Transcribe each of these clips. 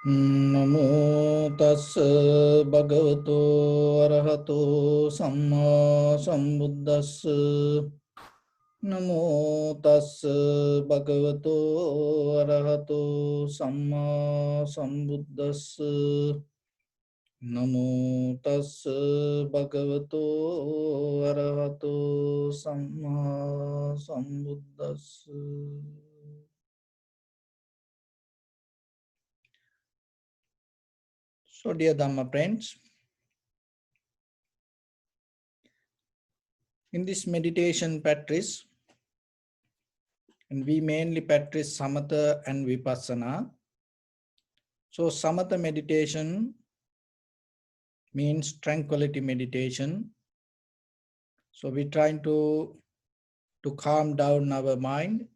Namo tassa bhagavato arahato samma sambuddhassa. Namo tassa bhagavato arahato samma sambuddhassa. Namo tassa bhagavato arahato samma sambuddhassa. So dear Dhamma friends, in this meditation practice, and we mainly practice Samatha and Vipassana. So Samatha meditation means tranquility meditation. So we're trying to calm down our mind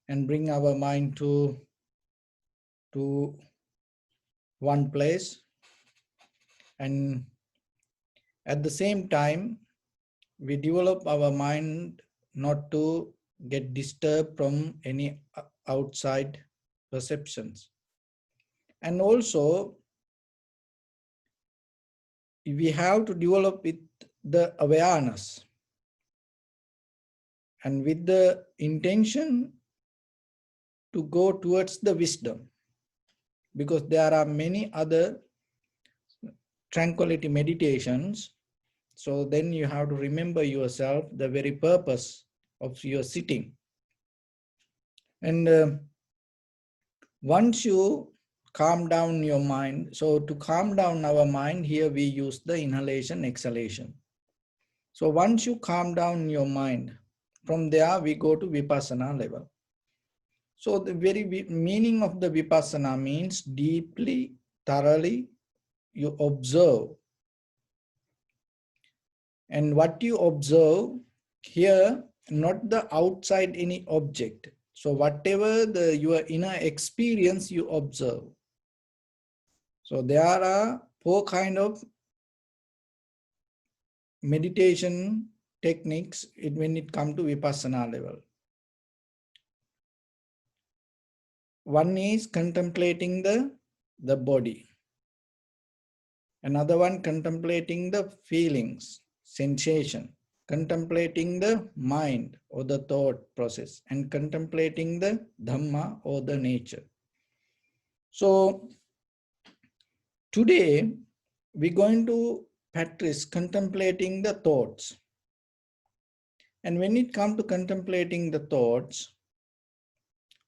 and bring our mind to one place. And at the same time, we develop our mind not to get disturbed from any outside perceptions. And also, we have to develop with the awareness and with the intention to go towards the wisdom, because there are many other tranquility meditations. So then you have to remember yourself, the very purpose of your sitting. And once you calm down your mind, so to calm down our mind, here we use the inhalation, exhalation. So once you calm down your mind, from there we go to Vipassana level. So the very meaning of the Vipassana means deeply, thoroughly, you observe. And what you observe here, not the outside any object. So whatever your inner experience you observe. So there are 4 kinds of meditation techniques when it comes to Vipassana level. One is contemplating the body. Another one, contemplating the feelings, sensation, contemplating the mind or the thought process, and contemplating the Dhamma or the nature. So today we're going to practice contemplating the thoughts. And when it comes to contemplating the thoughts,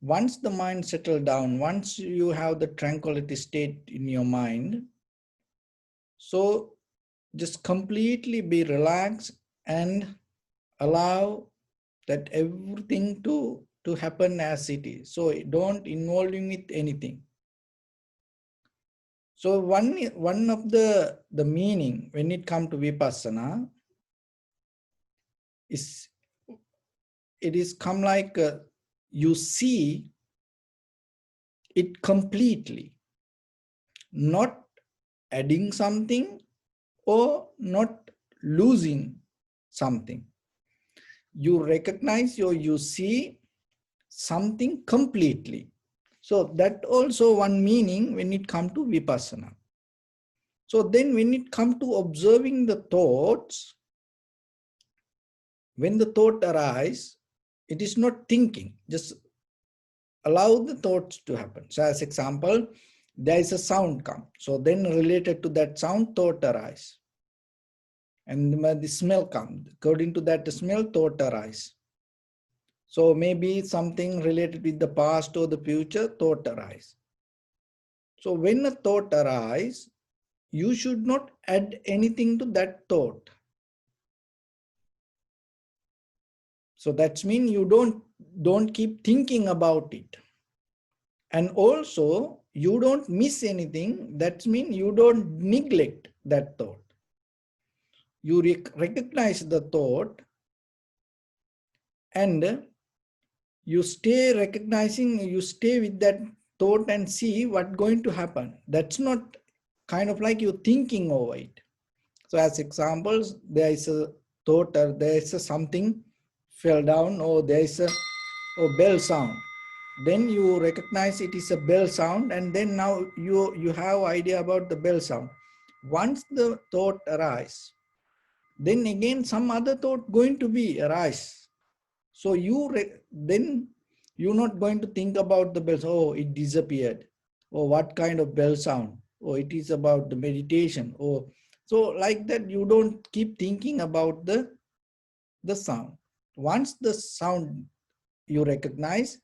once the mind settles down, once you have the tranquility state in your mind, so just completely be relaxed and allow that everything to happen as it is. So don't involve in with anything. So one of the meaning when it comes to Vipassana is, it is come like you see it completely, not adding something or not losing something. You recognize or you see something completely. So that also one meaning when it comes to Vipassana. So then when it comes to observing the thoughts, when the thought arises, it is not thinking, just allow the thoughts to happen. So as example, there is a sound come. So then related to that sound, thought arises. And the smell comes. According to that smell, thought arises. So maybe something related with the past or the future, thought arises. So when a thought arises, you should not add anything to that thought. So that means you don't keep thinking about it. And also you don't miss anything. That means you don't neglect that thought. You recognize the thought and you stay recognizing, you stay with that thought and see what's going to happen. That's not kind of like you thinking over it. So as examples, there is a thought, or there is a something fell down, or there is a bell sound. then you recognize it is a bell sound, and then now you have idea about the bell sound. Once the thought arise, then again some other thought going to be arise. So then you're not going to think about the bells. Oh, it disappeared. Oh, what kind of bell sound? Oh, it is about the meditation. Oh, so like that you don't keep thinking about the sound. Once the sound you recognize,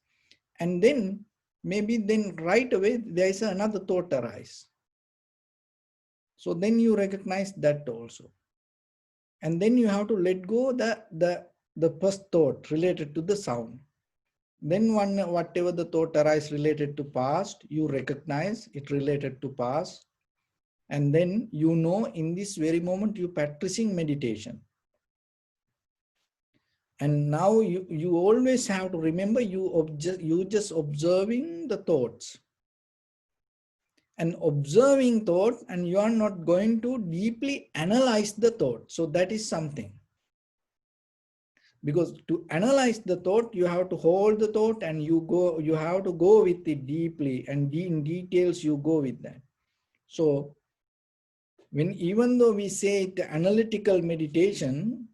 and then maybe then right away there is another thought arise. So then you recognize that also. And then you have to let go the first thought related to the sound. Then whatever the thought arise related to past, you recognize it related to past. And then you know in this very moment you practicing meditation. And now you always have to remember you just observing the thoughts. And observing thought, and you are not going to deeply analyze the thought. So that is something. Because to analyze the thought, you have to hold the thought and you have to go with it deeply, and in details you go with that. So even though we say it analytical meditation,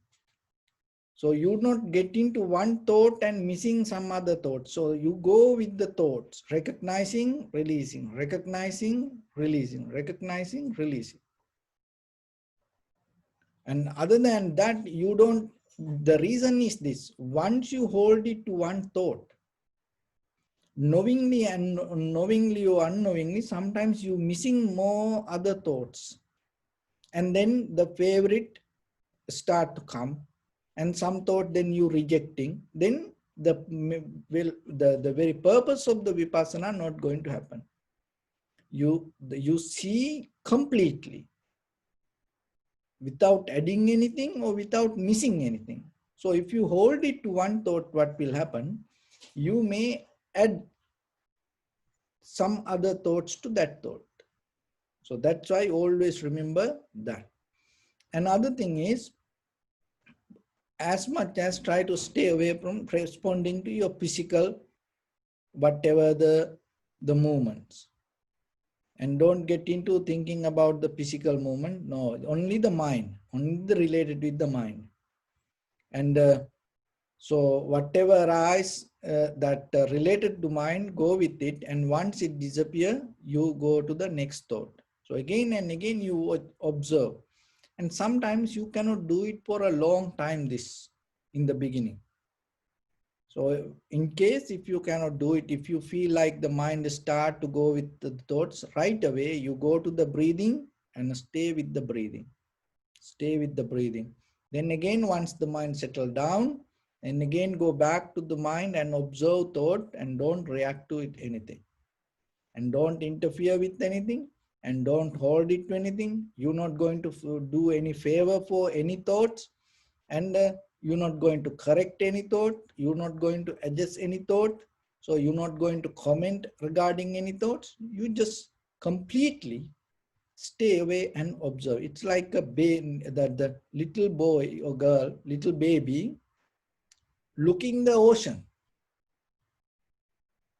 so you not get into one thought and missing some other thought. So you go with the thoughts, recognizing, releasing, recognizing, releasing, recognizing, releasing. And other than that, you don't, the reason is this: once you hold it to one thought, knowingly or unknowingly, sometimes you missing more other thoughts. And then the favorite start to come, and some thought then you rejecting, then the very purpose of the vipassana not going to happen. You see completely, without adding anything or without missing anything. So if you hold it to one thought, what will happen? You may add some other thoughts to that thought. So that's why always remember that. Another thing is, as much as try to stay away from responding to your physical, whatever the movements. And don't get into thinking about the physical movement. No, only the mind, only the related with the mind. And so whatever arise that related to mind, go with it. And once it disappears, you go to the next thought. So again and again you observe. And sometimes you cannot do it for a long time this in the beginning. So in case if you cannot do it, if you feel like the mind start to go with the thoughts, right away you go to the breathing and stay with the breathing. Stay with the breathing. Then again, once the mind settle down, and again go back to the mind and observe thought, and don't react to it anything. And don't interfere with anything, and don't hold it to anything. You're not going to do any favor for any thoughts, and you're not going to correct any thought. You're not going to adjust any thought. So you're not going to comment regarding any thoughts. You just completely stay away and observe. It's like the little boy or girl, little baby, looking the ocean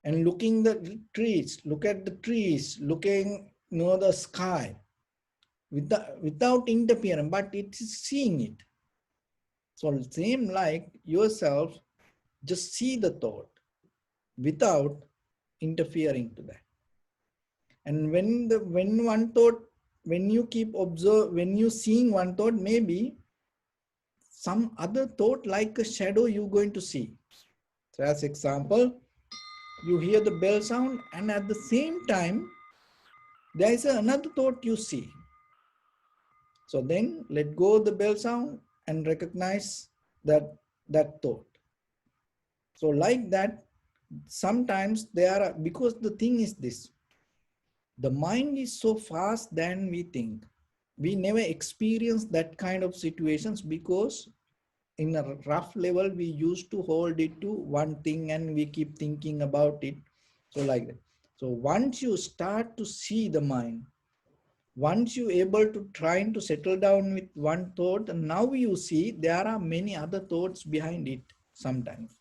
and looking the trees. Look at the trees, looking the sky without interfering, but it is seeing it. So same like yourself, just see the thought without interfering to that. And when one thought, when you keep observe, when you seeing one thought, maybe some other thought like a shadow you're going to see. So as example, you hear the bell sound, and at the same time there is another thought you see. So then let go of the bell sound and recognize that thought. So like that, sometimes there are, because the thing is this, the mind is so fast than we think. We never experience that kind of situations because in a rough level, we used to hold it to one thing and we keep thinking about it. So like that. So once you start to see the mind, once you able to trying to settle down with one thought, and now you see there are many other thoughts behind it sometimes.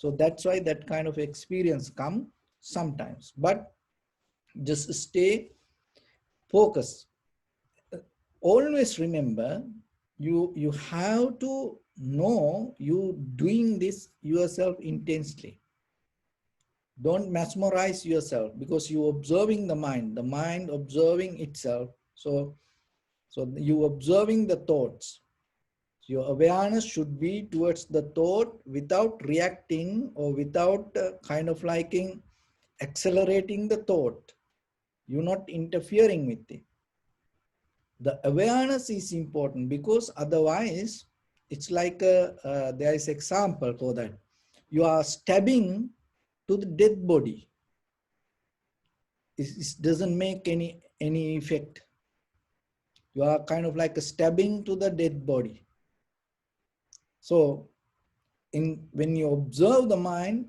So that's why that kind of experience come sometimes. But just stay focused. Always remember, you have to know you doing this yourself intensely. Don't mesmerize yourself, because you observing the mind observing itself. So you observing the thoughts. Your awareness should be towards the thought without reacting or without kind of liking accelerating the thought. You're not interfering with it. The awareness is important, because otherwise it's like there is example for that. You are stabbing to the dead body. It doesn't make any effect. You are kind of like a stabbing to the dead body. So when you observe the mind,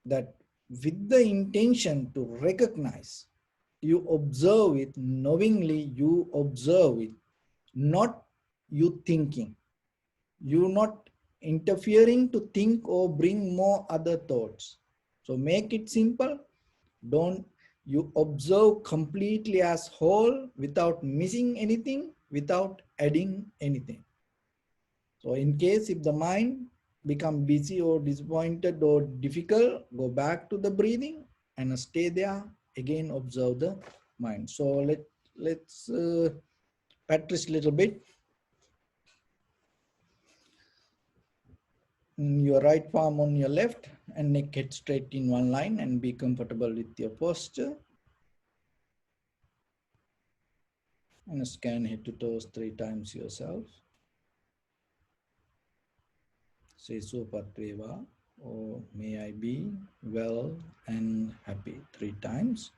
that with the intention to recognize, you observe it knowingly, you observe it, not you thinking. You're not interfering to think or bring more other thoughts. So make it simple. Don't you observe completely as whole without missing anything, without adding anything. So in case if the mind become busy or disappointed or difficult, go back to the breathing and stay there. Again, observe the mind. So let's practice a little bit. Your right palm on your left and neck head straight in one line, and be comfortable with your posture. And scan head to toes 3 times yourself. Say Sopatveva, or may I be well and happy 3 times.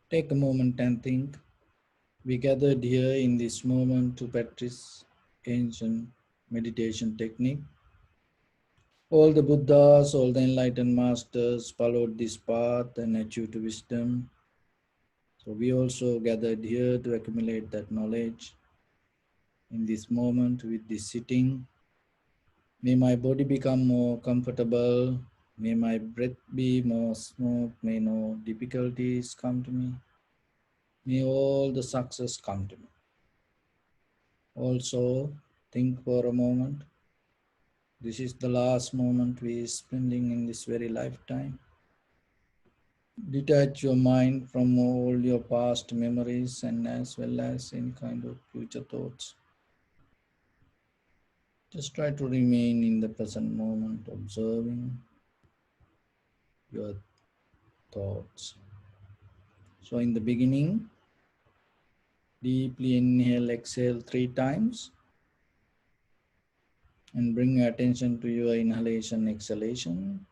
Take a moment and think. We gathered here in this moment to practice ancient meditation technique. All the Buddhas, all the enlightened masters followed this path and achieved wisdom. So we also gathered here to accumulate that knowledge. In this moment with this sitting, may my body become more comfortable. May my breath be more smooth. May no difficulties come to me. May all the success come to me. Also, think for a moment. This is the last moment we are spending in this very lifetime. Detach your mind from all your past memories and as well as any kind of future thoughts. Just try to remain in the present moment, observing your thoughts. So in the beginning, deeply inhale, exhale 3 times, and bring your attention to your inhalation, exhalation.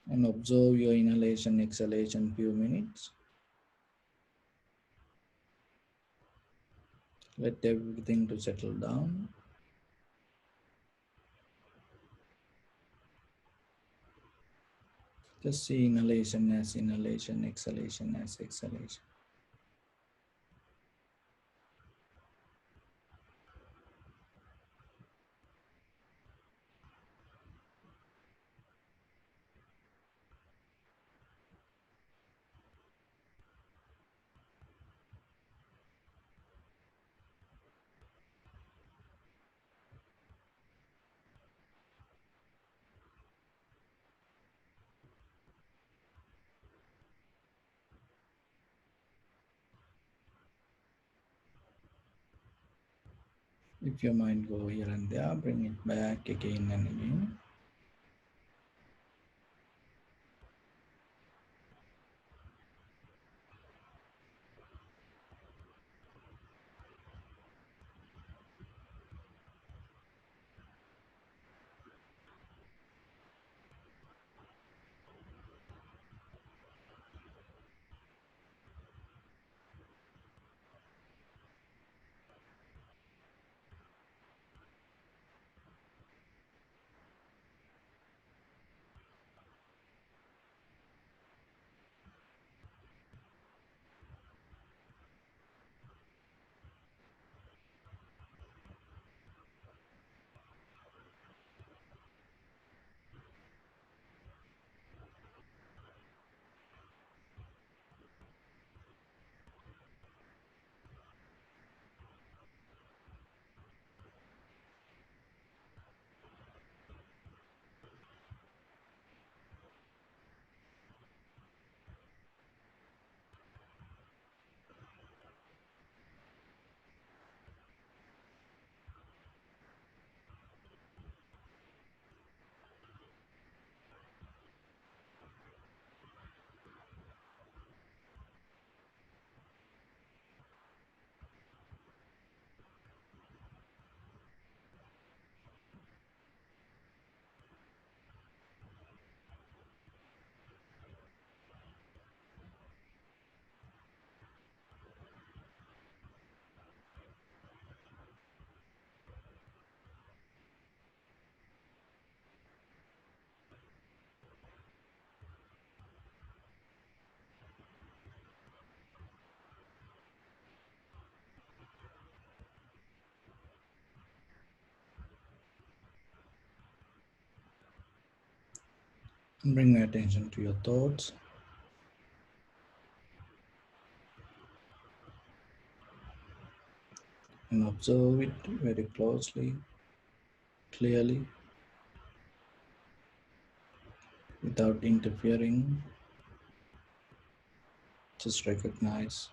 And observe your inhalation, exhalation few minutes. Let everything to settle down. Just see inhalation as inhalation, exhalation as exhalation. If your mind go here and there, bring it back again and again. Bring attention to your thoughts. And observe it very closely, clearly, without interfering. Just recognize.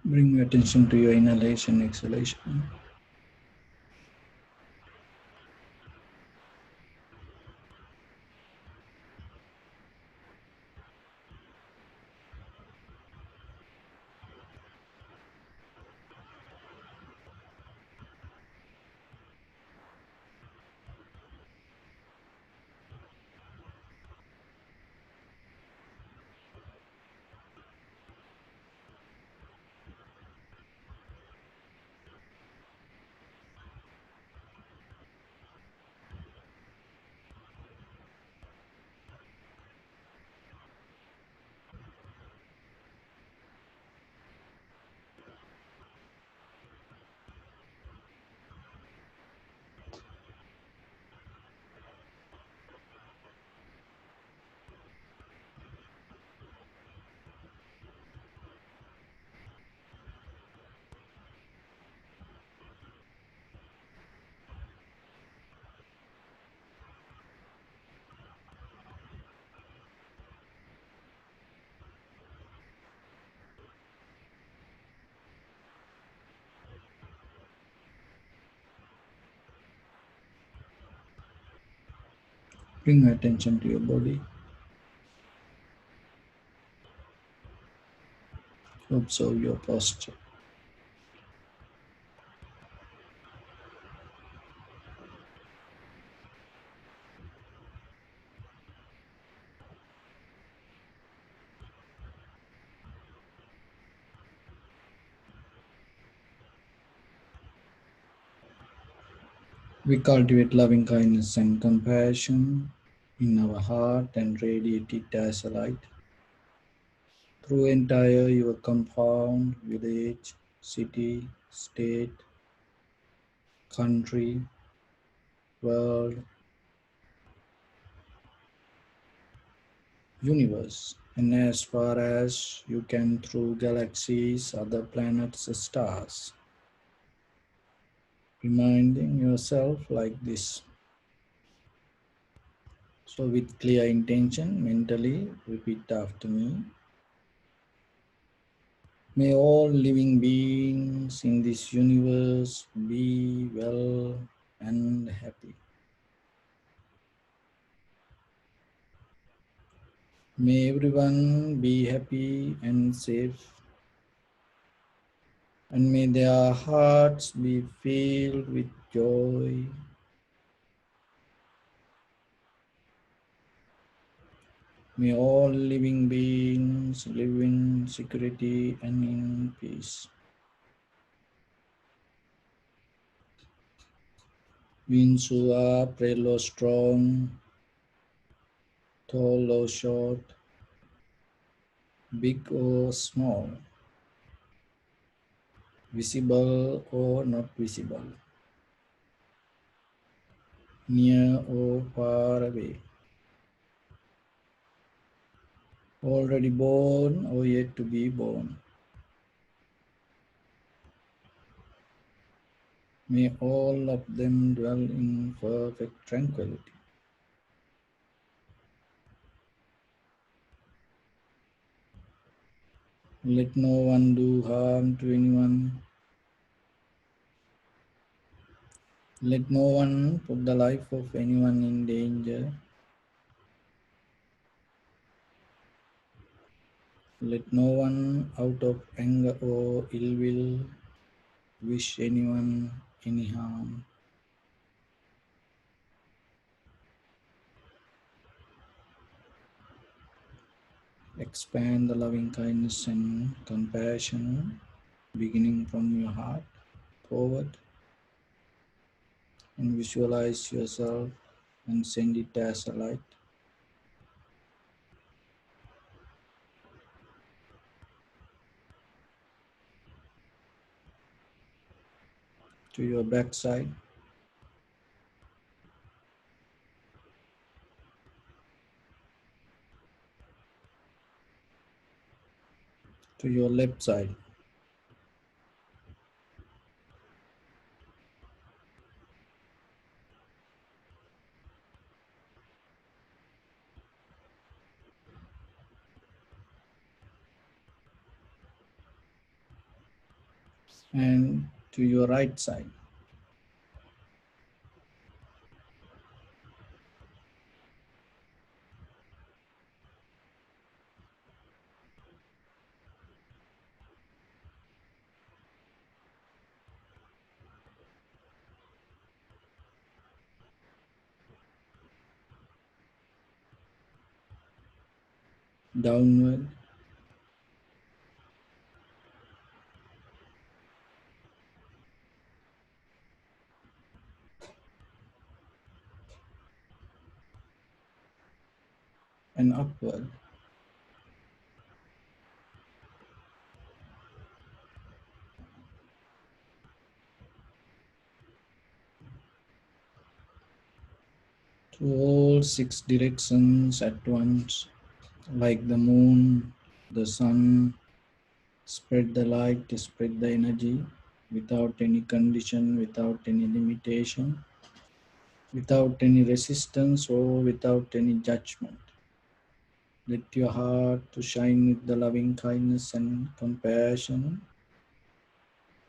Bring your attention to your inhalation, exhalation. Bring your attention to your body. Observe your posture. We cultivate loving kindness and compassion in our heart and radiate it as a light through entire your compound, village, city, state, country, world, universe, and as far as you can through galaxies, other planets, stars. Reminding yourself like this. So, with clear intention, mentally repeat after me. May all living beings in this universe be well and happy. May everyone be happy and safe, and may their hearts be filled with joy. May all living beings live in security and in peace. Beings who are frail or strong, tall or short, big or small, visible or not visible, near or far away, already born or yet to be born. May all of them dwell in perfect tranquility. Let no one do harm to anyone. Let no one put the life of anyone in danger. Let no one out of anger or ill will wish anyone any harm. Expand the loving kindness and compassion beginning from your heart forward, and visualize yourself and send it as a light to your backside, to your left side, and to your right side. Downward and upward. To all 6 directions at once, like the moon, the sun. Spread the light, spread the energy without any condition, without any limitation, without any resistance or without any judgment. Let your heart to shine with the loving kindness and compassion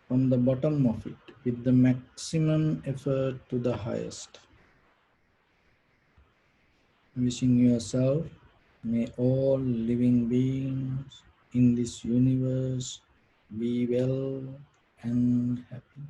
from the bottom of it with the maximum effort to the highest. Wishing yourself, may all living beings in this universe be well and happy.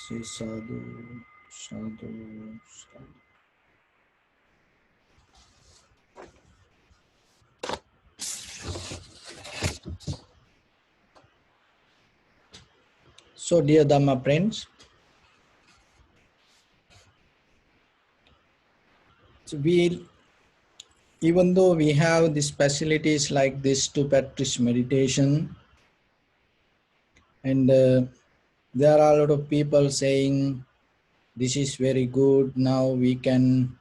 Say sadhu, sadhu, sadhu. So, dear Dhamma friends, so even though we have these facilities like this to practice meditation, and there are a lot of people saying this is very good. Now we can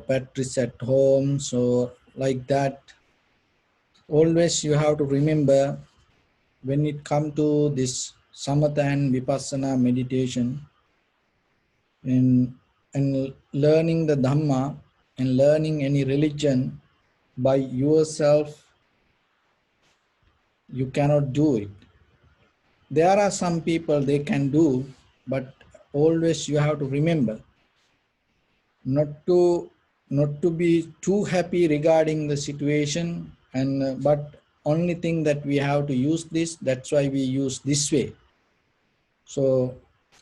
practice at home. So, like that, always you have to remember when it comes to this samatha and vipassana meditation, and learning the Dhamma and learning any religion by yourself, you cannot do it. There are some people they can do, but always you have to remember not to be too happy regarding the situation, and but only thing that we have to use this. That's why we use this way. So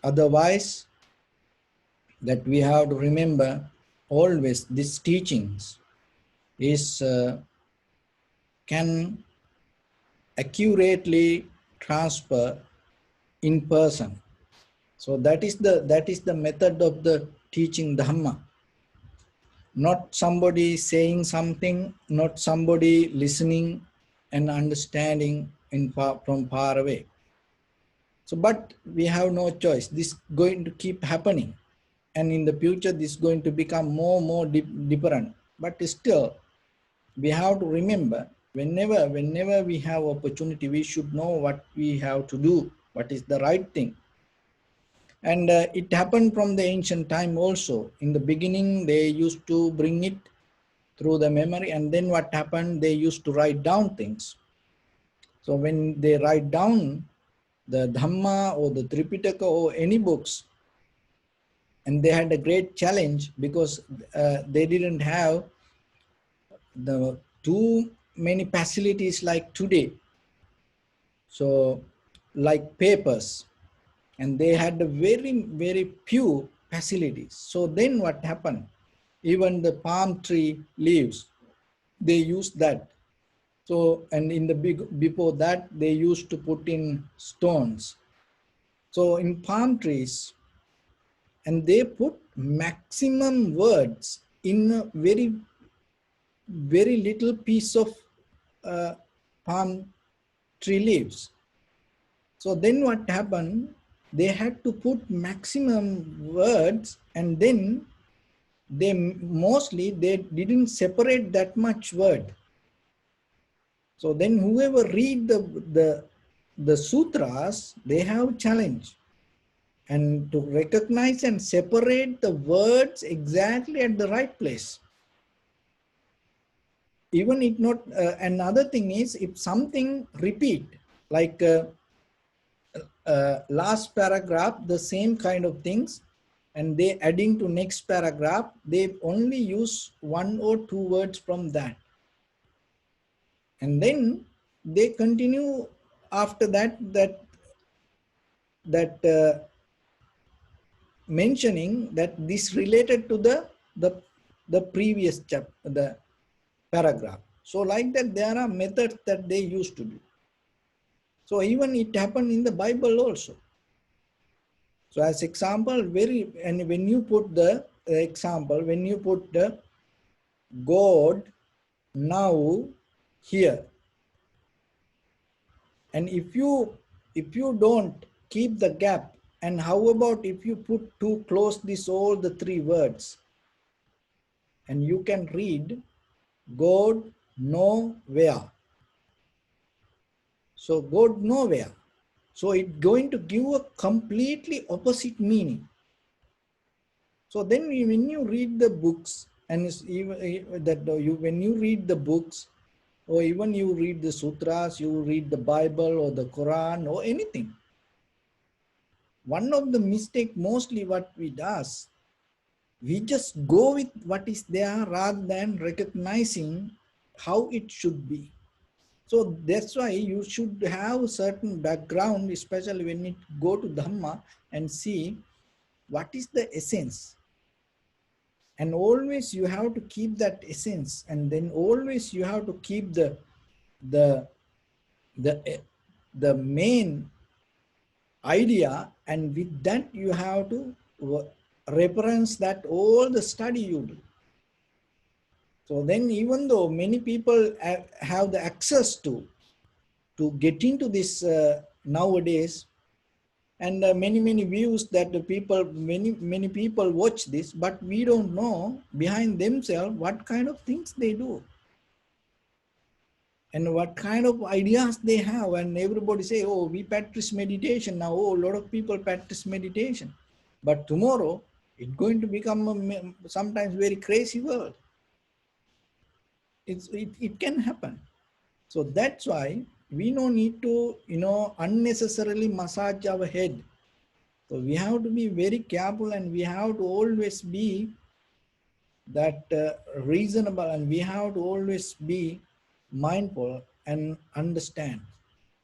otherwise, that we have to remember always these teachings is can accurately transfer in person. So that is the method of the teaching Dhamma. Not somebody saying something, not somebody listening and understanding from far away. So, but we have no choice. This is going to keep happening, and in the future, this is going to become more different. But still, we have to remember whenever we have opportunity, we should know what we have to do, what is the right thing. And it happened from the ancient time also. In the beginning, they used to bring it through the memory, and then what happened, they used to write down things. So when they write down the Dhamma or the Tripitaka or any books, and they had a great challenge because they didn't have the two many facilities like today. So like papers, and they had a very few facilities. So then what happened? Even the palm tree leaves, they used that. So, and in the before that, they used to put in stones. So in palm trees, and they put maximum words in a very little piece of uh, palm tree leaves. So then what happened? They had to put maximum words, and then they didn't separate that much word. So then whoever read the sutras, they have challenge, and to recognize and separate the words exactly at the right place. Even if not, another thing is, if something repeat, like last paragraph, the same kind of things, and they adding to next paragraph, they only use 1 or 2 words from that. And then they continue after that, mentioning that this related to the previous chapter, the paragraph. So like that, there are methods that they used to do. So even it happened in the Bible also. So as example, and when you put the example, when you put the God now here, and if you don't keep the gap, and how about if you put too close this all the 3 words, and you can read God nowhere. So God nowhere. So it's going to give a completely opposite meaning. So then when you read the books, and it's even that when you read the books, or even you read the sutras, you read the Bible or the Quran or anything, one of the mistake mostly what we does, we just go with what is there rather than recognizing how it should be. So that's why you should have a certain background, especially when you go to Dhamma, and see what is the essence. And always you have to keep that essence, and then always you have to keep the the the main idea, and with that you have to reference that all the study you do. So then, even though many people have the access to get into this nowadays, and many views that the people, many people watch this, but we don't know behind themselves what kind of things they do and what kind of ideas they have. And everybody say, oh, we practice meditation now. Oh, a lot of people practice meditation, but tomorrow it's going to become sometimes very crazy world. It can happen. So that's why we don't need to, unnecessarily massage our head. So we have to be very careful, and we have to always be that reasonable, and we have to always be mindful and understand.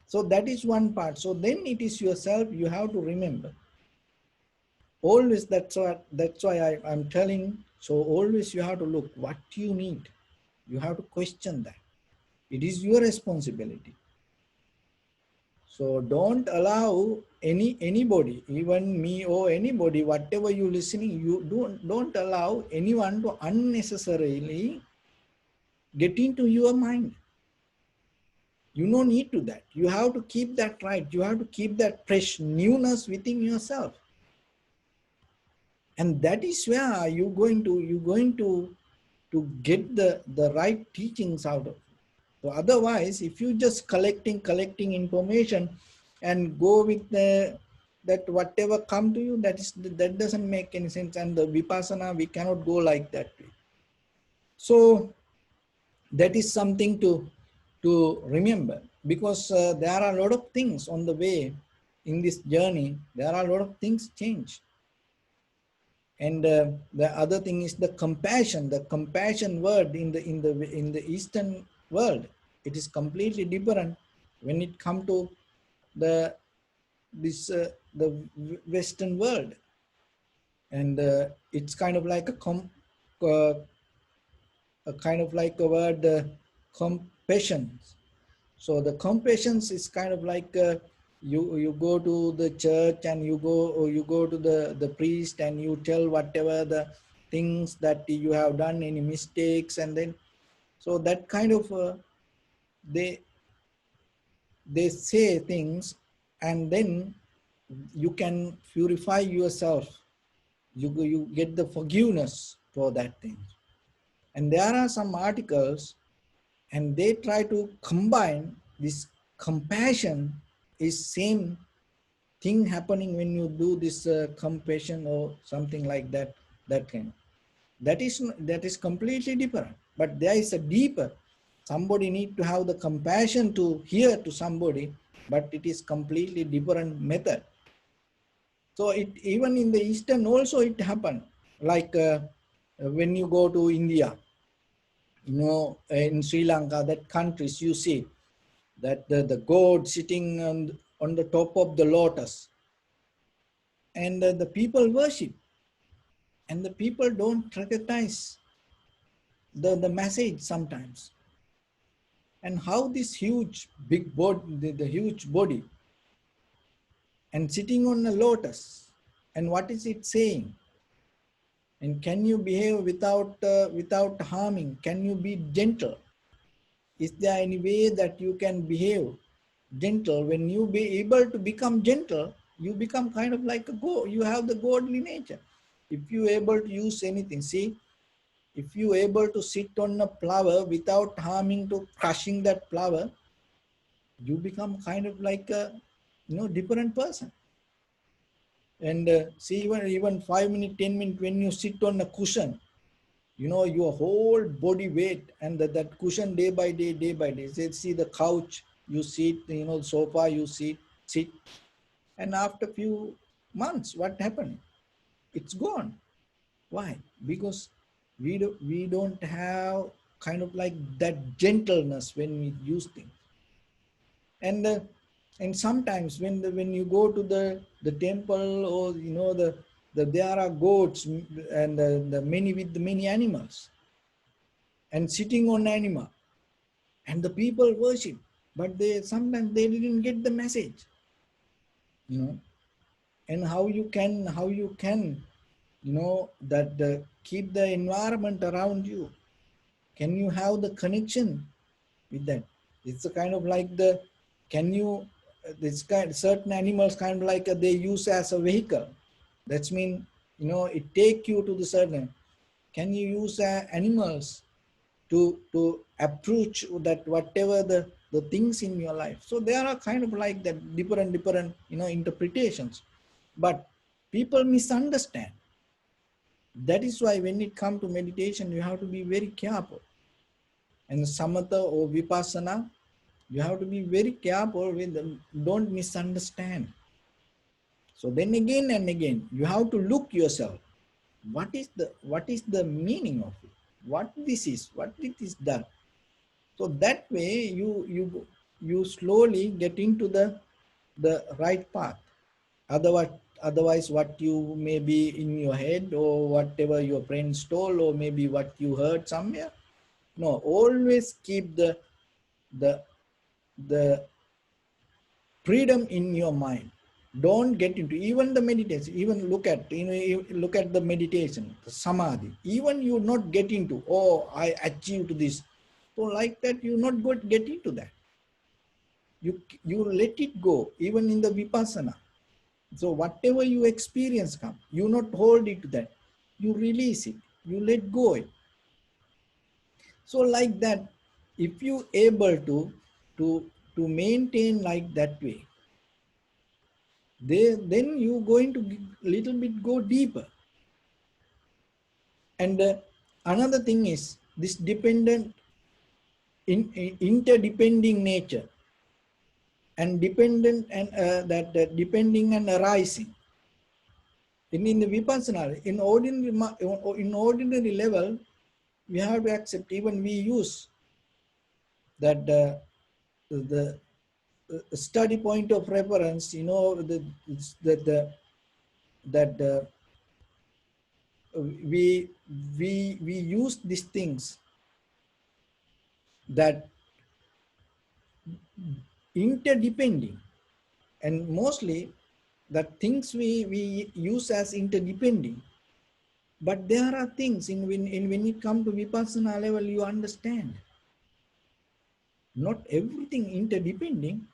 So that is one part. So then it is yourself, you have to remember. Always, that's why I'm telling. So always you have to look what you need. You have to question that. It is your responsibility. So don't allow anybody, even me or anybody, whatever you listening, you don't allow anyone to unnecessarily get into your mind. You don't need to that. You have to keep that right. You have to keep that fresh newness within yourself. And that is where you're going to get the right teachings out of. So otherwise, if you just collecting information and go with that whatever come to you, that doesn't make any sense. And the vipassana, we cannot go like that way. So that is something to remember, because there are a lot of things on the way in this journey. There are a lot of things change. And the other thing is the compassion word in the Eastern world. It is completely different when it come to the the Western world, and it's kind of like uh, a kind of like a word, compassion. So the compassion is kind of like you go to the church and you go to the priest and you tell whatever the things that you have done, any mistakes, and then so that kind of they they say things, and then you can purify yourself. You get the forgiveness for that thing. And there are some articles, and they try to combine this compassion is same thing happening when you do this compassion or something like that, that kind. That is completely different. But there is a deeper. Somebody need to have the compassion to hear to somebody, but it is completely different method. So it even in the Eastern also it happened. Like when you go to India, in Sri Lanka, that countries you see that the god sitting on the top of the lotus, and the people worship, and the people don't recognize the message sometimes. And how this huge big body, the huge body, and sitting on a lotus, and what is it saying? And can you behave without harming? Can you be gentle? Is there any way that you can behave gentle? When you be able to become gentle, you become kind of like a god. You have the godly nature. If you able to use anything, see, if you able to sit on a flower without harming to crushing that flower, you become kind of like a different person. And see, even 5 minutes, 10 minutes, when you sit on a cushion, your whole body weight and that cushion day by day. See the couch, you sit, sofa, you sit, and after few months, what happened? It's gone. Why? Because we don't have kind of like that gentleness when we use things. And and sometimes when you go to the temple, or there are goats, and the many with the many animals, and sitting on animal, and the people worship, but they sometimes they didn't get the message, you know and how you can that keep the environment around you. Can you have the connection with that? It's a kind of like the can you this kind certain animals kind of like they use as a vehicle. That's mean it take you to the certain. Can you use animals to approach that whatever the things in your life? So there are kind of like that different interpretations, but people misunderstand. That is why when it comes to meditation, you have to be very careful. And samatha or vipassana, you have to be very careful with them. Don't misunderstand. So then again and again, you have to look yourself. What is the meaning of it? What this is? What it is done? So that way you slowly get into the right path. Otherwise what you may be in your head, or whatever your friends told, or maybe what you heard somewhere. No, always keep the the freedom in your mind. Don't get into even the meditation. Even look at the meditation, the samadhi. Even you not get into, oh, I achieved this. So like that, you not go get into that. You let it go. Even in the vipassana. So whatever you experience come, you not hold it to that. You release it. You let go it. So like that, if you able to maintain like that way, then you going to little bit go deeper. And another thing is this dependent interdepending nature, and dependent and that depending and arising. In the vipassana, in ordinary level, we have to accept. Even we use that the study point of reference, you know, that we use these things that interdepending, and mostly the things we use as interdepending. But there are things when it comes to vipassana level, you understand not everything interdepending.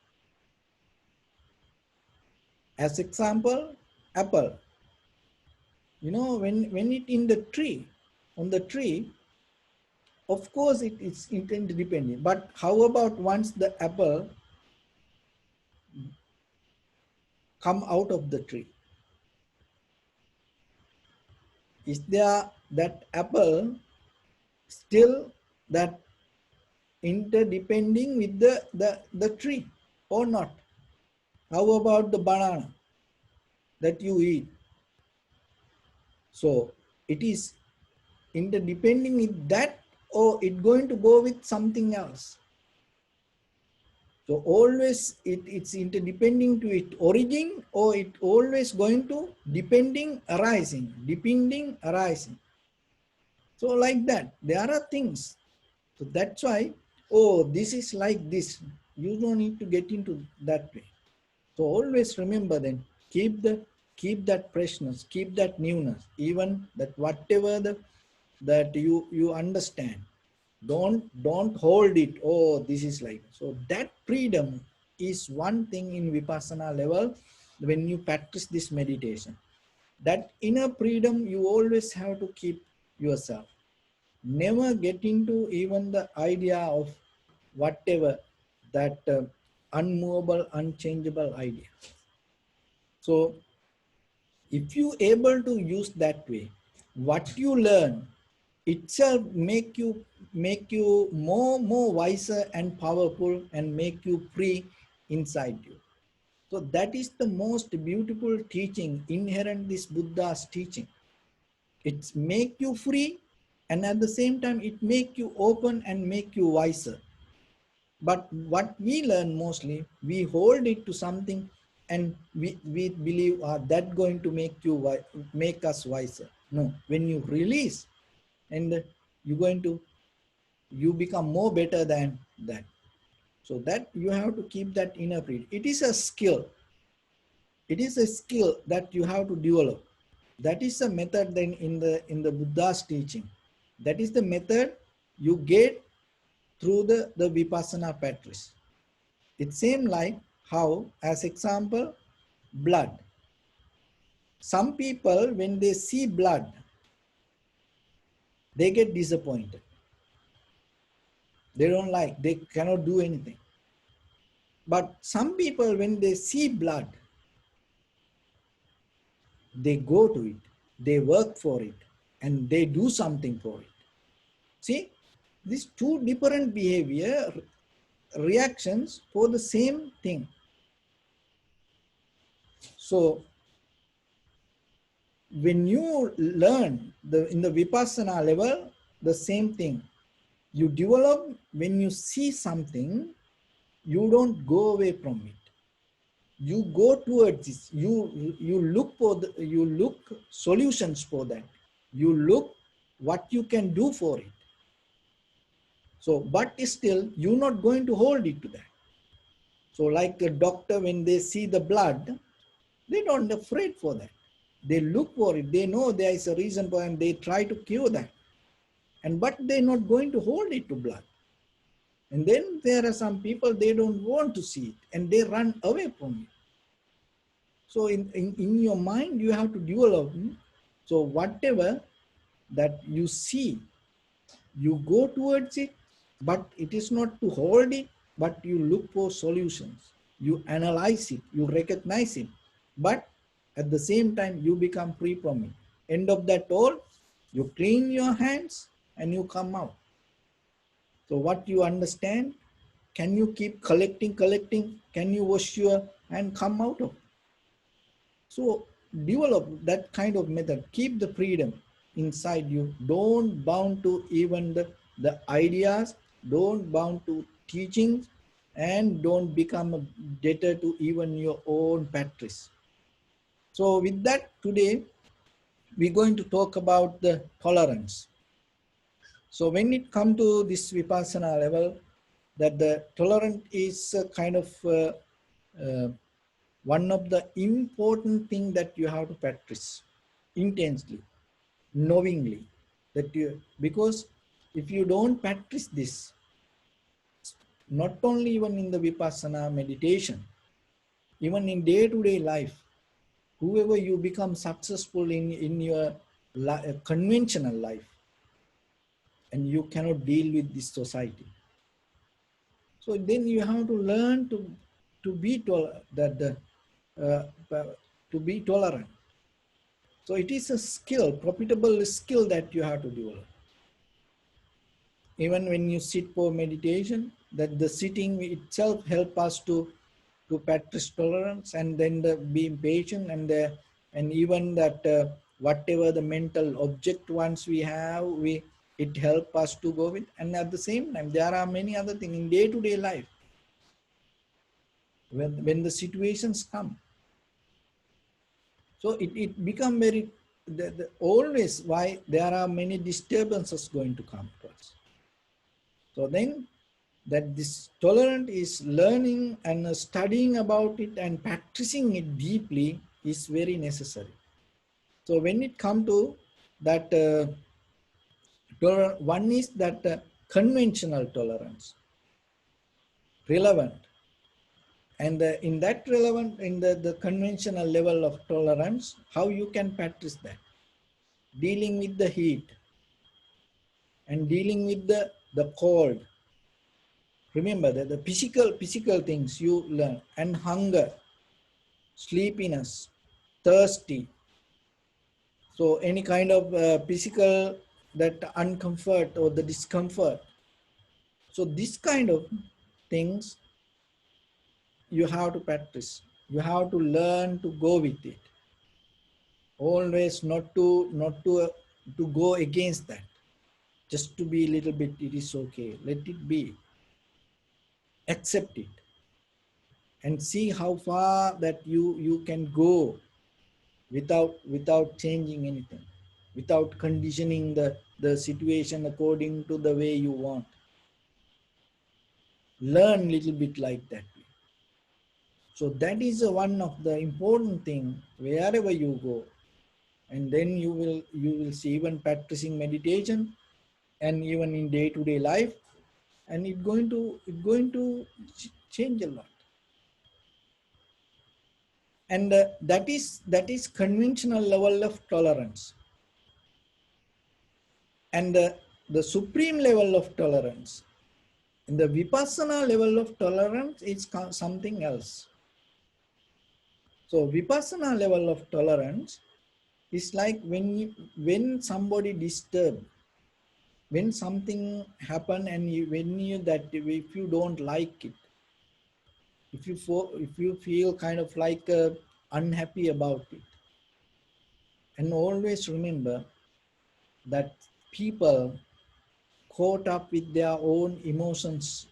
As example, apple. You know, when it in the tree, on the tree, of course it is interdependent. But how about once the apple come out of the tree? Is there that apple still that interdepending with the tree or not? How about the banana that you eat? So it is interdepending with that, or it going to go with something else? So always it's interdepending to its origin, or it always going to depending arising, depending arising. So like that, there are things. So that's why, oh, this is like this. You don't need to get into that way. So always remember then, keep that freshness, keep that newness, even that whatever that you understand. Don't hold it. Oh, this is like so. That freedom is one thing in vipassana level when you practice this meditation. That inner freedom you always have to keep yourself. Never get into even the idea of whatever that unmovable, unchangeable idea. So if you able to use that way, what you learn itself make you more wiser and powerful, and make you free inside you. So that is the most beautiful teaching inherent this Buddha's teaching. It's make you free, and at the same time it make you open and make you wiser. But what we learn mostly, we hold it to something, and we believe that going to make us wiser. No, when you release, and you become more better than that. So that you have to keep that inner freedom. It is a skill. It is a skill that you have to develop. That is the method then in the Buddha's teaching. That is the method you get through the Vipassana practice. It seems like how, as example, blood. Some people, when they see blood, they get disappointed. They don't like, they cannot do anything. But some people, when they see blood, they go to it, they work for it, and they do something for it. See, these two different behavior reactions for the same thing. So when you learn in the Vipassana level, the same thing. You develop, when you see something, you don't go away from it. You go towards it. You look solutions for that. You look what you can do for it. So, but still, you're not going to hold it to that. So, like a doctor, when they see the blood, they don't afraid for that. They look for it. They know there is a reason for it, and they try to cure that. And but they're not going to hold it to blood. And then there are some people, they don't want to see it, and they run away from it. So in your mind, you have to develop. So whatever that you see, you go towards it, but it is not to hold it, but you look for solutions. You analyze it, you recognize it, but at the same time, you become free from it. End of that all, you clean your hands and you come out. So what you understand, can you keep collecting? Can you wash your and come out of it? So develop that kind of method. Keep the freedom inside you. Don't bound to even the ideas. Don't bound to teachings, and don't become a debtor to even your own practice. So with that, today we're going to talk about the tolerance. So when it comes to this vipassana level, that the tolerant is a kind of uh, one of the important thing that you have to practice intensely, knowingly, that you, because if you don't practice this, not only even in the vipassana meditation, even in day-to-day life, whoever you become successful in your conventional life, and you cannot deal with this society. So then you have to learn to be uh, to be tolerant. So it is a skill, profitable skill that you have to develop. Even when you sit for meditation, that the sitting itself help us to practice tolerance, and then the being patient, and even that whatever the mental object once we have, it help us to go with. And at the same time, there are many other things in day-to-day life when the situations come. So it become very always why there are many disturbances going to come to us. So then that this tolerant is learning and studying about it and practicing it deeply is very necessary. So when it come to that one is that conventional tolerance, relevant, and in that relevant, in the conventional level of tolerance, how you can practice that, dealing with the heat and dealing with the cold. Remember that the physical things you learn, and hunger, sleepiness, thirsty. So any kind of physical that uncomfort or the discomfort. So this kind of things you have to practice. You have to learn to go with it. Always not to go against that. Just to be a little bit, it is okay. Let it be. Accept it. And see how far that you can go without changing anything, without conditioning the situation according to the way you want. Learn little bit like that. So that is one of the important thing wherever you go. And then you will see, even practicing meditation and even in day-to-day life, and it's going to change a lot. And that is conventional level of tolerance. And the supreme level of tolerance, in the vipassana level of tolerance, is something else. So vipassana level of tolerance is like when somebody disturb, when something happen, and when you that if you don't like it, if you feel kind of like unhappy about it, and always remember that people caught up with their own emotions,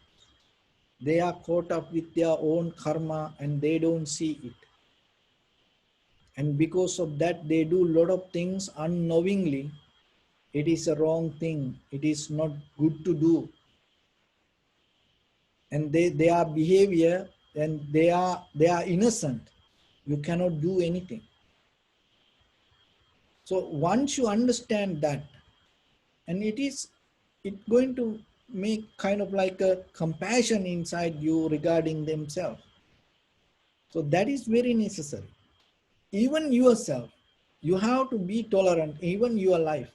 they are caught up with their own karma, and they don't see it. And because of that, they do a lot of things unknowingly. It is a wrong thing. It is not good to do. And their behavior, and they are innocent. You cannot do anything. So once you understand that, and it's going to make kind of like a compassion inside you regarding themselves. So that is very necessary. Even yourself, you have to be tolerant, even your life.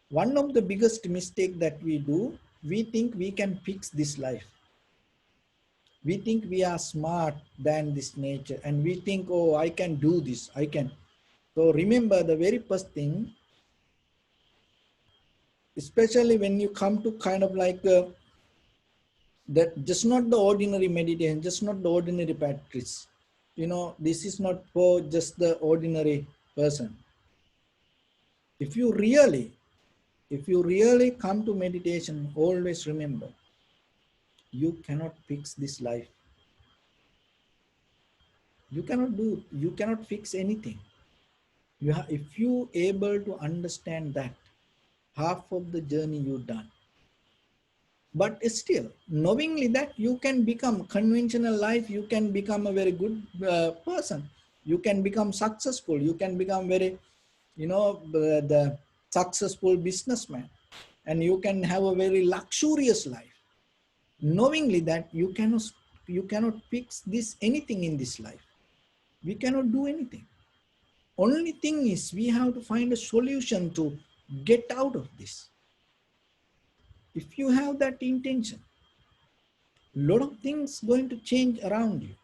One of the biggest mistake that we do, we think we can fix this life. We think we are smart than this nature, and we think, oh, I can do this, I can. So remember the very first thing, especially when you come to kind of like that, just not the ordinary meditation, just not the ordinary practice. This is not for just the ordinary person. If you really come to meditation, always remember You cannot fix this life. You cannot fix anything. If you able to understand that, half of the journey you done. But still, knowingly that you can become conventional life, you can become a very good person. You can become successful. You can become very, the successful businessman, and you can have a very luxurious life. Knowingly that you cannot fix this anything in this life. We cannot do anything. Only thing is we have to find a solution to get out of this. If you have that intention, lot of things going to change around you.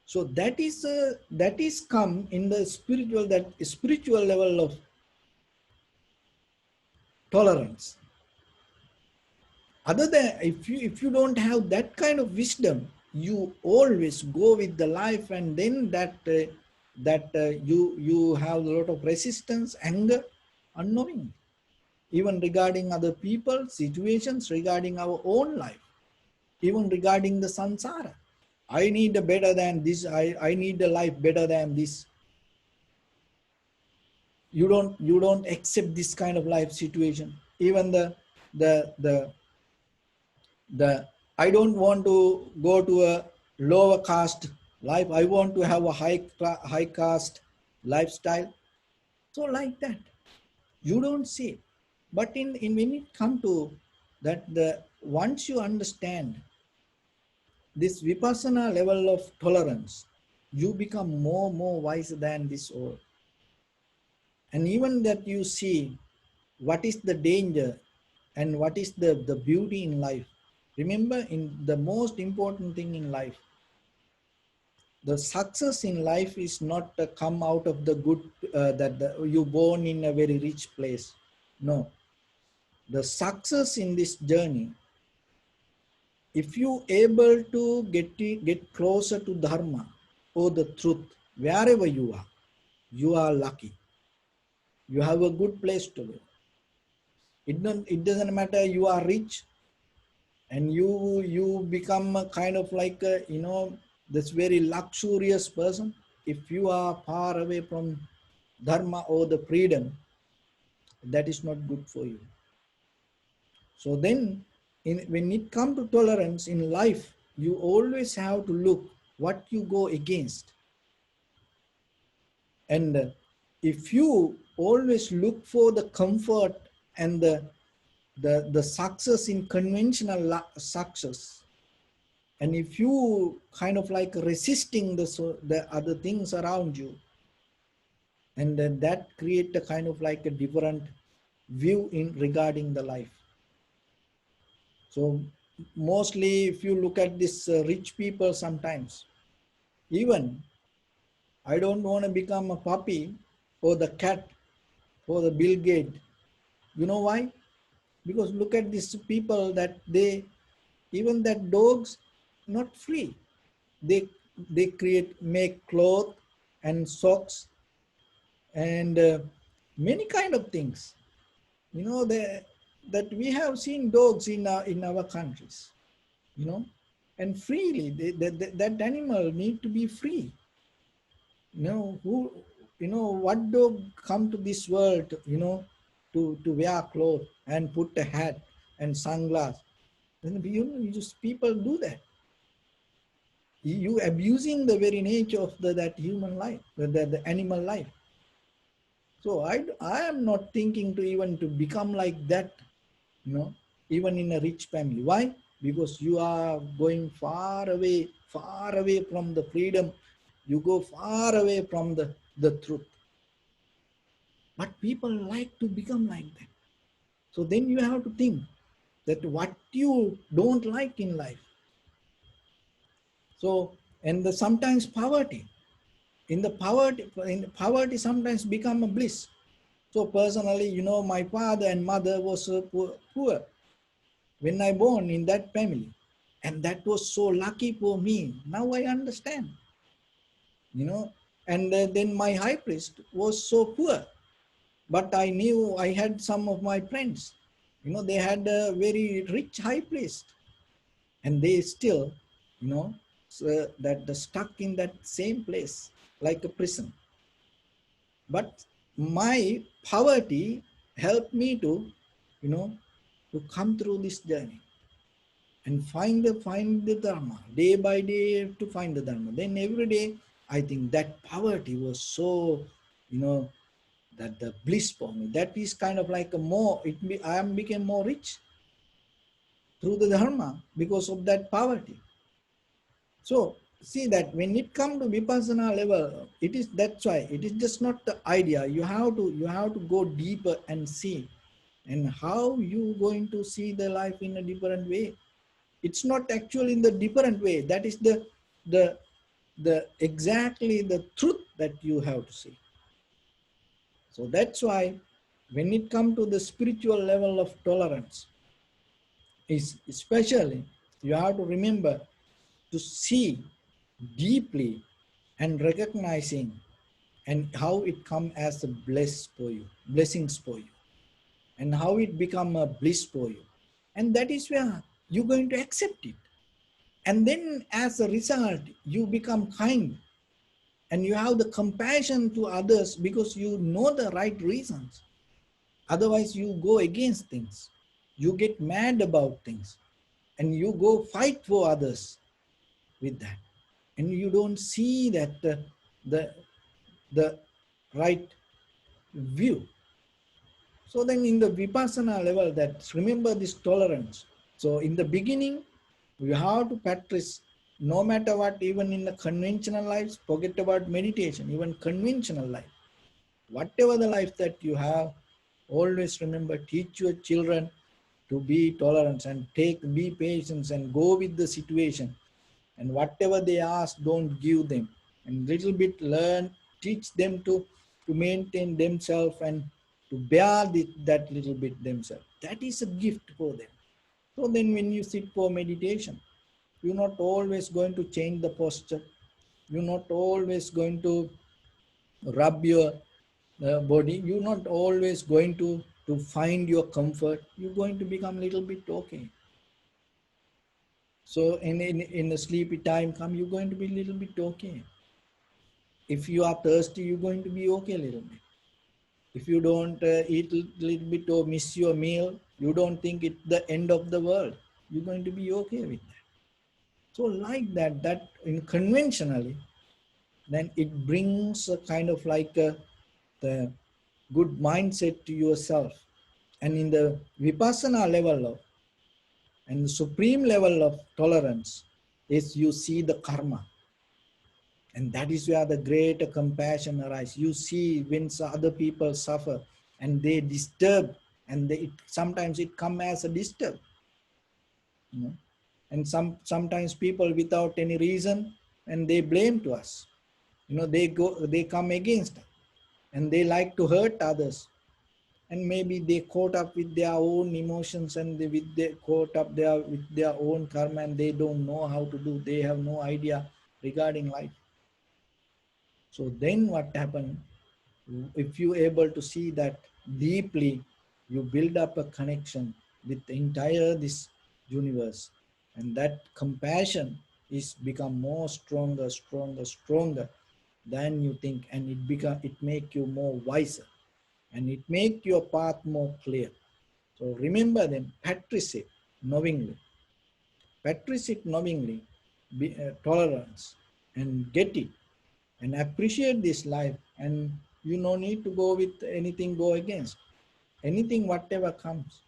So that is come in the spiritual level of tolerance. Other than, if you don't have that kind of wisdom, you always go with the life, and then you have a lot of resistance, anger, unknowing, even regarding other people, situations, regarding our own life, even regarding the samsara. I need a better than this. I need a life better than this. You don't accept this kind of life situation. Even the the the I don't want to go to a lower caste life. I want to have a high caste lifestyle. So like that, you don't see. But in when it come to that, the once you understand this vipassana level of tolerance, you become more wiser than this all. And even that you see what is the danger and what is the beauty in life. Remember, in the most important thing in life, the success in life is not come out of the good, you born in a very rich place. No, the success in this journey, if you able to get closer to dharma or the truth, wherever you are lucky. You have a good place to live. It doesn't matter you are rich and you become a kind of like this very luxurious person. If you are far away from dharma or the freedom, that is not good for you. So then, when it comes to tolerance in life, you always have to look what you go against. And if you always look for the comfort and the success in conventional success, and if you kind of like resisting the other things around you, and then that create a kind of like a different view in regarding the life. So mostly if you look at this rich people, sometimes even I don't want to become a puppy or the cat or the Bill Gates. You know why? Because look at these people that even that dogs not free. They make clothes and socks and many kind of things. That we have seen dogs in our countries, and freely. That animal need to be free. What dog come to this world, to wear clothes and put a hat and sunglass. Then just people do that. You abusing the very nature of that human life, the animal life. So I am not thinking to even to become like that, even in a rich family. Why? Because you are going far away from the freedom. You go far away from the truth. But people like to become like that. So then you have to think that what you don't like in life. So, and sometimes poverty. In the poverty sometimes become a bliss. So personally, my father and mother was poor when I born in that family. And that was so lucky for me. Now I understand, and then my high priest was so poor. But I knew I had some of my friends, they had a very rich high priest. and they still, so that they're stuck in that same place like a prison. But my poverty helped me to, you know, to come through this journey and find the dharma day by day, to find the dharma. Then every day, I think that poverty was so, you know, that the bliss for me. That is kind of like a more. I am became more rich through the dharma because of that poverty. So see that when it comes to vipassana level, it is, that's why it is just not the idea. You have to go deeper and see, and how you going to see the life in a different way. It's not actually in the different way. That is the the exactly the truth that you have to see. So that's why when it comes to the spiritual level of tolerance, is especially you have to remember to see deeply and recognizing, and how it come as a blessings for you, and how it become a bliss for you. And that is where you're going to accept it. And then as a result, you become kind, and you have the compassion to others because you know the right reasons. Otherwise, you go against things. You get mad about things, and you go fight for others with that. And you don't see that the, the right view. So then in the Vipassana level, that remember this tolerance. So in the beginning, you have to practice no matter what, even in the conventional lives, forget about meditation, even conventional life. Whatever the life that you have, always remember, teach your children to be tolerant and be patient and go with the situation. And whatever they ask, don't give them. And little bit learn, teach them to maintain themselves and to bear that little bit themselves. That is a gift for them. So then when you sit for meditation, you're not always going to change the posture. You're not always going to rub your body. You're not always going to find your comfort. You're going to become a little bit okay. So in the sleepy time come, you're going to be a little bit okay. If you are thirsty, you're going to be okay a little bit. If you don't eat a little bit or miss your meal, you don't think it's the end of the world. You're going to be okay with that. So like that in conventionally, then it brings a kind of like the good mindset to yourself. And in the vipassana level of, and the supreme level of tolerance is you see the karma. And that is where the greater compassion arises. You see when other people suffer and they disturb, and sometimes it comes as a disturb. You know? And sometimes people without any reason, and they blame to us. They come against us, and they like to hurt others. And maybe they caught up with their own emotions, and they caught up with their own karma, and they don't know how to do. They have no idea regarding life. So then what happened? If you able to see that deeply, you build up a connection with the entire this universe, and that compassion is become more stronger than you think, and it make you more wiser, and it make your path more clear. So remember them, practice it knowingly, tolerance, and get it, and appreciate this life. And you no need to go with anything, go against anything. Whatever comes,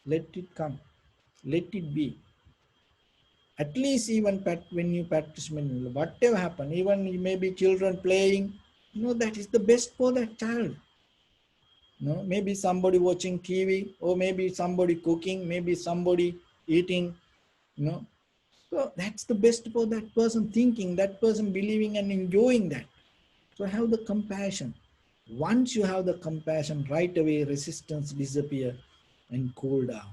let it come, let it be. At least even when you practice meditation, whatever happen, even maybe children playing, that is the best for that child. Maybe somebody watching TV, or maybe somebody cooking, maybe somebody eating, so that's the best for that person, thinking, that person believing and enjoying that. So have the compassion. Once you have the compassion, right away resistance disappear and cool down.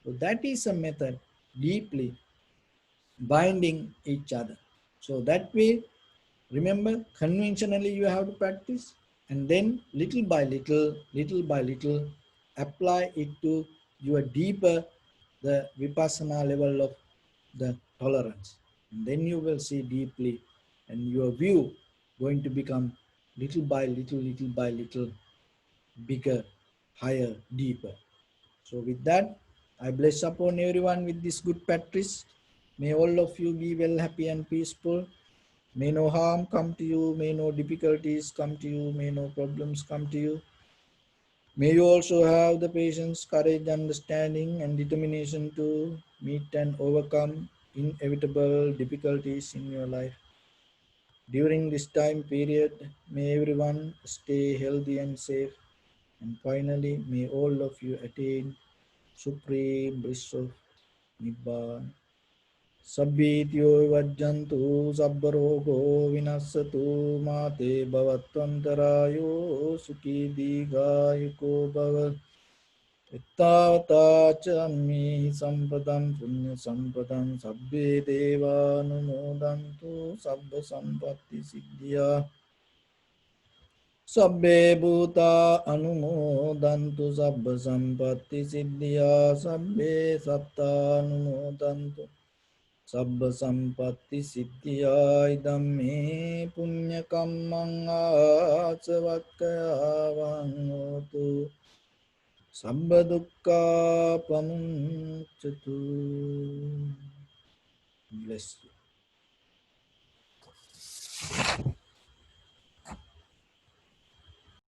So that is a method, deeply binding each other. So that way, remember, conventionally you have to practice, and then little by little, apply it to your deeper, the vipassana level of the tolerance. And then you will see deeply, and your view going to become little by little, little by little, bigger, higher, deeper. So with that, I bless upon everyone with this good practice. May all of you be well, happy and peaceful. May no harm come to you, may no difficulties come to you, may no problems come to you. May you also have the patience, courage, understanding, and determination to meet and overcome inevitable difficulties in your life. During this time period, may everyone stay healthy and safe. And finally, may all of you attain supreme bliss of Nibbana. Sabbityo vajjantu sabbarogo vinassatu mate bhavatvantarayo sukhi digayuko bhavat. Ittavata chammi sampadam punya sampadam sabbe deva numodantu sabba sampatti siddhya. Sabbe bhuta anumodantu sabba sampatti siddhya. Sabbe satta anumodantu sabba sampatti siddhya. Idam me punya kammang asavakkaya hotu. Sabba dukkha pamuncatu. Bless you.